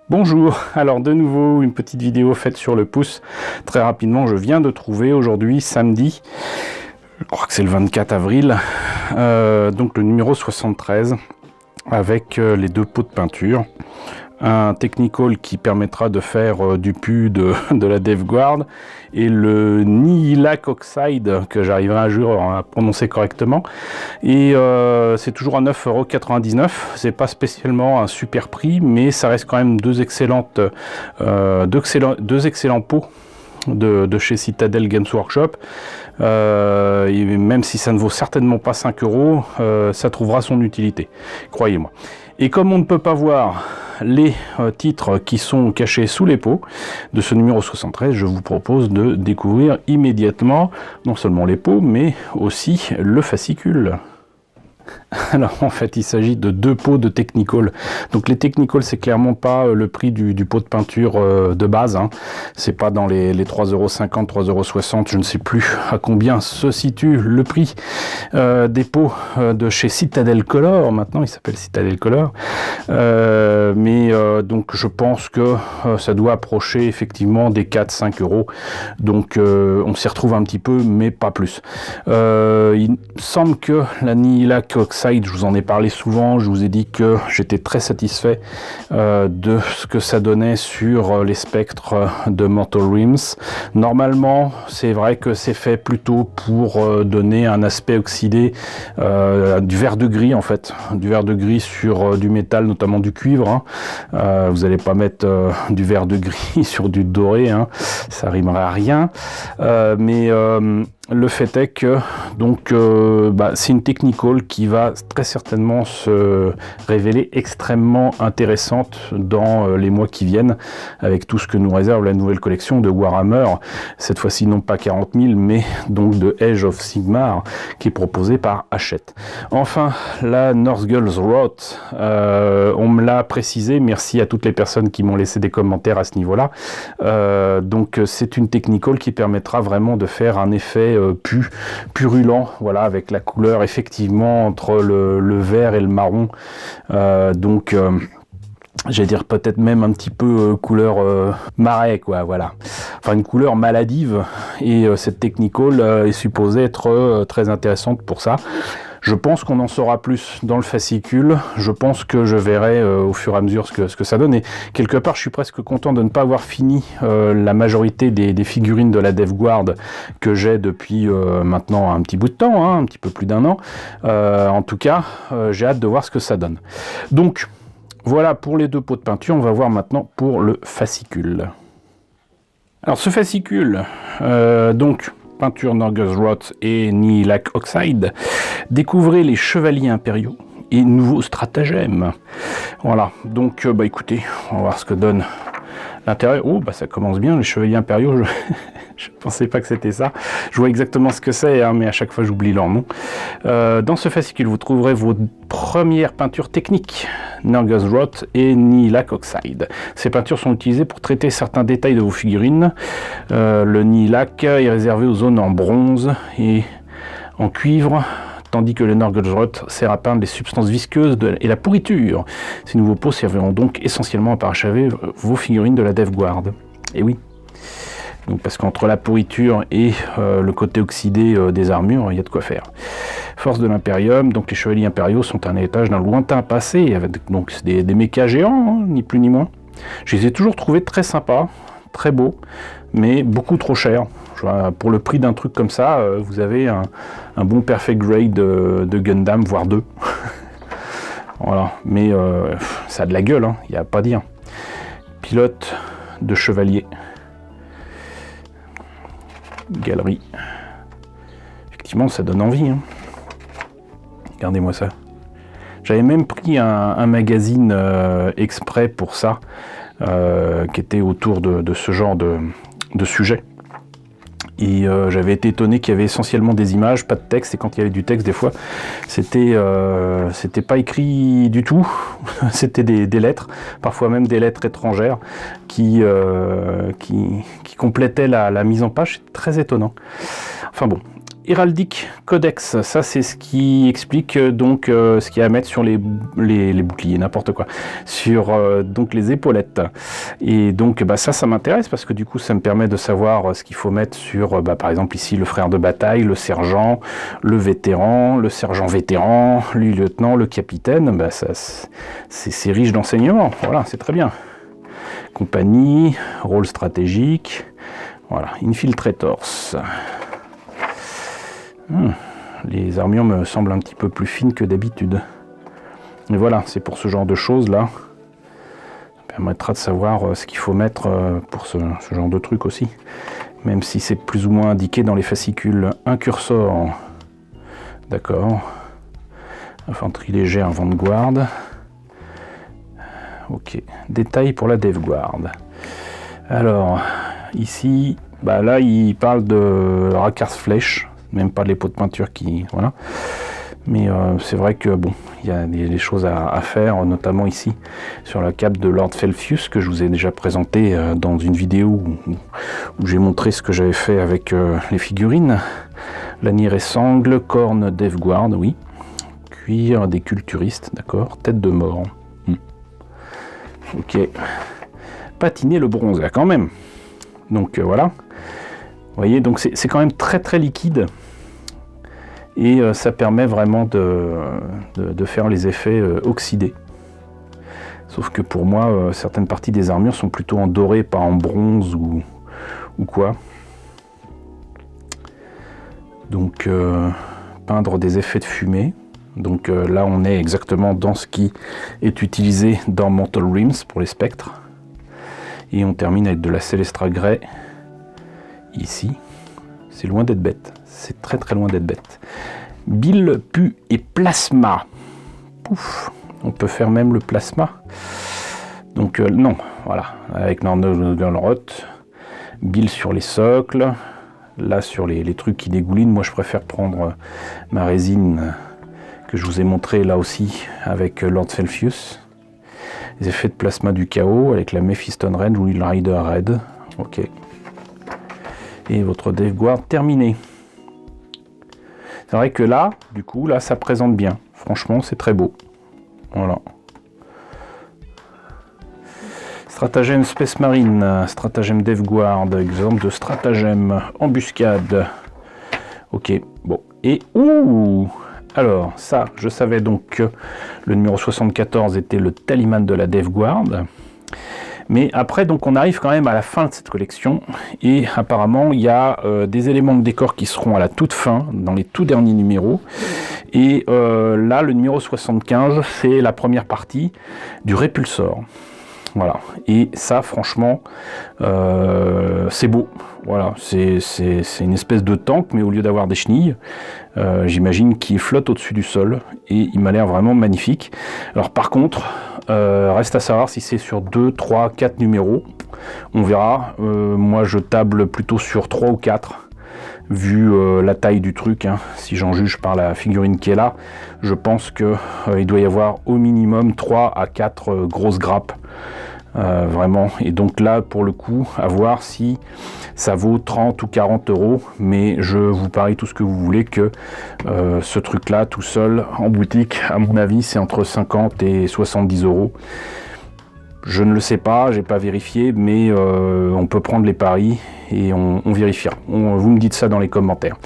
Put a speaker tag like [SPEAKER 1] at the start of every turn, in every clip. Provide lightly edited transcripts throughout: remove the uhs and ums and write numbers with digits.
[SPEAKER 1] Bonjour, alors de nouveau une petite vidéo faite sur le pouce. Très rapidement, je viens de trouver aujourd'hui, samedi, je crois que c'est le 24 avril, donc le numéro 73 avec les deux pots de peinture. Un Technical qui permettra de faire du pu de la DevGuard et le Nihilak Oxide que j'arriverai un jour à prononcer correctement. Et c'est toujours à 9,99 €. C'est pas spécialement un super prix, mais ça reste quand même deux excellents pots de chez Citadel Games Workshop. Et même si ça ne vaut certainement pas 5 €, ça trouvera son utilité, croyez-moi. Et comme on ne peut pas voir les titres qui sont cachés sous les pots de ce numéro 73, je vous propose de découvrir immédiatement non seulement les pots, mais aussi le fascicule. Alors en fait il s'agit de deux pots de Technical. Donc les Technical, c'est clairement pas le prix du pot de peinture de base, hein. C'est pas dans les 3,50 €, 3,60 €, je ne sais plus à combien se situe le prix des pots de chez Citadel Color. Maintenant il s'appelle Citadel Color, donc je pense que ça doit approcher effectivement des 4-5 €. Donc on s'y retrouve un petit peu, mais pas plus. Il semble que la Nihilak Oxide, je vous en ai parlé souvent, je vous ai dit que j'étais très satisfait de ce que ça donnait sur les spectres de Mortal Realms. Normalement, c'est vrai que c'est fait plutôt pour donner un aspect oxydé, du vert de gris en fait, du vert de gris sur du métal, notamment du cuivre, hein. Vous n'allez pas mettre du vert de gris sur du doré, hein, ça rimerait à rien, le fait est que donc c'est une Technical qui va très certainement se révéler extrêmement intéressante dans les mois qui viennent, avec tout ce que nous réserve la nouvelle collection de Warhammer, cette fois-ci non pas 40 000, mais donc de Age of Sigmar, qui est proposée par Hachette. Enfin, la Northgul's Wrath, on me l'a précisé, merci à toutes les personnes qui m'ont laissé des commentaires à ce niveau-là. Donc c'est une Technical qui permettra vraiment de faire un effet purulent, voilà, avec la couleur effectivement entre le vert et le marron, j'allais dire peut-être même un petit peu couleur marais, quoi, voilà, enfin une couleur maladive, et cette Technical est supposée être très intéressante pour ça. Je pense qu'on en saura plus dans le fascicule. Je pense que je verrai au fur et à mesure ce que ça donne. Et quelque part, je suis presque content de ne pas avoir fini la majorité des figurines de la DevGuard que j'ai depuis maintenant un petit bout de temps, hein, un petit peu plus d'1 an. En tout cas, j'ai hâte de voir ce que ça donne. Donc, voilà pour les deux pots de peinture. On va voir maintenant pour le fascicule. Alors, ce fascicule, peinture Northgul's Wrath et Nihilak Oxide. Découvrez les chevaliers impériaux et nouveaux stratagèmes. Voilà, donc écoutez, on va voir ce que donne l'intérieur. Oh, ça commence bien, les chevaliers impériaux, je pensais pas que c'était ça. Je vois exactement ce que c'est, hein, mais à chaque fois j'oublie leur nom. Dans ce fascicule, vous trouverez vos premières peintures techniques, Northgul's Wrath et Nihilak Oxide. Ces peintures sont utilisées pour traiter certains détails de vos figurines. Le Nihilak est réservé aux zones en bronze et en cuivre, tandis que le Northgul's Wrath sert à peindre les substances visqueuses et la pourriture. Ces nouveaux pots serviront donc essentiellement à parachever vos figurines de la DevGuard. Et oui, donc parce qu'entre la pourriture et le côté oxydé des armures, il y a de quoi faire. Force de l'Imperium, donc les chevaliers impériaux sont un héritage d'un lointain passé, avec donc des mechas géants, hein, ni plus ni moins. Je les ai toujours trouvés très sympas, très beaux, mais beaucoup trop chers. Pour le prix d'un truc comme ça, vous avez un bon perfect grade de Gundam, voire 2. Voilà, mais ça a de la gueule, hein, il n'y a pas à dire. Pilote de chevalier. Galerie. Effectivement, ça donne envie, hein. Regardez-moi ça. J'avais même pris un magazine exprès pour ça, qui était autour de ce genre de sujet. Et j'avais été étonné qu'il y avait essentiellement des images, pas de texte, et quand il y avait du texte, des fois, c'était pas écrit du tout, c'était des lettres, parfois même des lettres étrangères, qui complétaient la mise en page. C'est très étonnant. Enfin bon. Heraldic Codex, ça c'est ce qui explique donc ce qu'il y a à mettre sur les boucliers, n'importe quoi, sur donc les épaulettes. Et donc ça m'intéresse parce que du coup ça me permet de savoir ce qu'il faut mettre sur par exemple ici le frère de bataille, le sergent, le vétéran, le sergent vétéran, le lieutenant, le capitaine. C'est riche d'enseignements, voilà, c'est très bien. Compagnie, rôle stratégique, voilà, Infiltrators. Les armures me semblent un petit peu plus fines que d'habitude. Mais voilà, c'est pour ce genre de choses là. Ça permettra de savoir ce qu'il faut mettre pour ce genre de truc aussi. Même si c'est plus ou moins indiqué dans les fascicules. Un cursor. D'accord. Infanterie légère, Vanguard. Ok. Détail pour la Deathguard. Alors, ici, là, il parle de Rakarth Flèche. Même pas de l'épée de peinture qui... Voilà. Mais c'est vrai que, bon, il y a des choses à faire, notamment ici, sur la cape de Lord Felfius, que je vous ai déjà présenté dans une vidéo où j'ai montré ce que j'avais fait avec les figurines. Lanière et sangle, corne Deathguard, oui. Cuir des culturistes, d'accord. Tête de mort. Ok. Patiner le bronze, là, quand même. Donc, voilà. Vous voyez, donc c'est quand même très très liquide et ça permet vraiment de faire les effets oxydés. Sauf que pour moi, certaines parties des armures sont plutôt en doré, pas en bronze ou quoi. Donc peindre des effets de fumée. Donc là on est exactement dans ce qui est utilisé dans Mortal Realms pour les spectres. Et on termine avec de la Célestra Grey. Ici, c'est loin d'être bête, c'est très très loin d'être bête. Bile, pu et plasma. Pouf, on peut faire même le plasma. Donc non, voilà, avec Nornogornroth. Bile sur les socles, là sur les trucs qui dégoulinent. Moi je préfère prendre ma résine que je vous ai montré là aussi avec Lord Felfius. Les effets de plasma du chaos avec la Mephiston Red ou le Rider Red. Ok. Et votre Deathguard terminé. C'est vrai que là, du coup, là, ça présente bien. Franchement, c'est très beau. Voilà. Stratagème Space Marine, stratagème Deathguard, exemple de stratagème embuscade. Ok, bon. Et, alors, ça, je savais donc que le numéro 74 était le talisman de la Deathguard. Mais après, donc, on arrive quand même à la fin de cette collection, et apparemment, il y a des éléments de décor qui seront à la toute fin, dans les tout derniers numéros. Et là, le numéro 75, c'est la première partie du Répulsor. Voilà. Et ça, franchement, c'est beau. Voilà, c'est une espèce de tank, mais au lieu d'avoir des chenilles, j'imagine qu'il flotte au-dessus du sol, et il m'a l'air vraiment magnifique. Alors par contre, reste à savoir si c'est sur 2, 3, 4 numéros, on verra. Moi je table plutôt sur 3 ou 4, vu la taille du truc, hein. Si j'en juge par la figurine qui est là, je pense qu'il doit y avoir au minimum 3 à 4 grosses grappes. Vraiment, et donc là pour le coup à voir si ça vaut 30 ou 40 euros, mais je vous parie tout ce que vous voulez que ce truc là tout seul en boutique, à mon avis c'est entre 50 et 70 euros. Je ne le sais pas, j'ai pas vérifié, mais on peut prendre les paris et on vérifiera. Vous me dites ça dans les commentaires.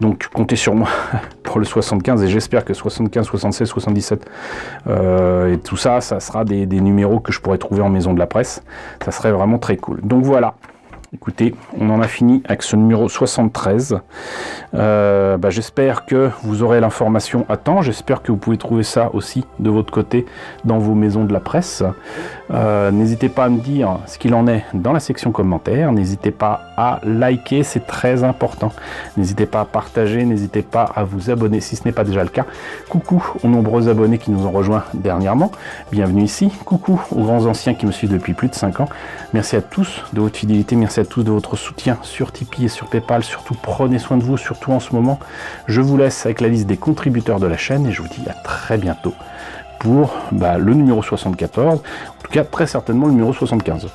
[SPEAKER 1] Donc comptez sur moi pour le 75, et j'espère que 75, 76, 77 et tout ça, ça sera des numéros que je pourrais trouver en maison de la presse. Ça serait vraiment très cool. Donc voilà. Écoutez, on en a fini avec ce numéro 73. J'espère que vous aurez l'information à temps. J'espère que vous pouvez trouver ça aussi de votre côté dans vos maisons de la presse. N'hésitez pas à me dire ce qu'il en est dans la section commentaires. N'hésitez pas à liker, c'est très important. N'hésitez pas à partager, n'hésitez pas à vous abonner si ce n'est pas déjà le cas. Coucou aux nombreux abonnés qui nous ont rejoints dernièrement. Bienvenue ici. Coucou aux grands anciens qui me suivent depuis plus de 5 ans. Merci à tous de votre fidélité. Merci à tous de votre soutien sur Tipeee et sur Paypal. Surtout prenez soin de vous, surtout en ce moment. Je vous laisse avec la liste des contributeurs de la chaîne et je vous dis à très bientôt pour le numéro 74, en tout cas très certainement le numéro 75.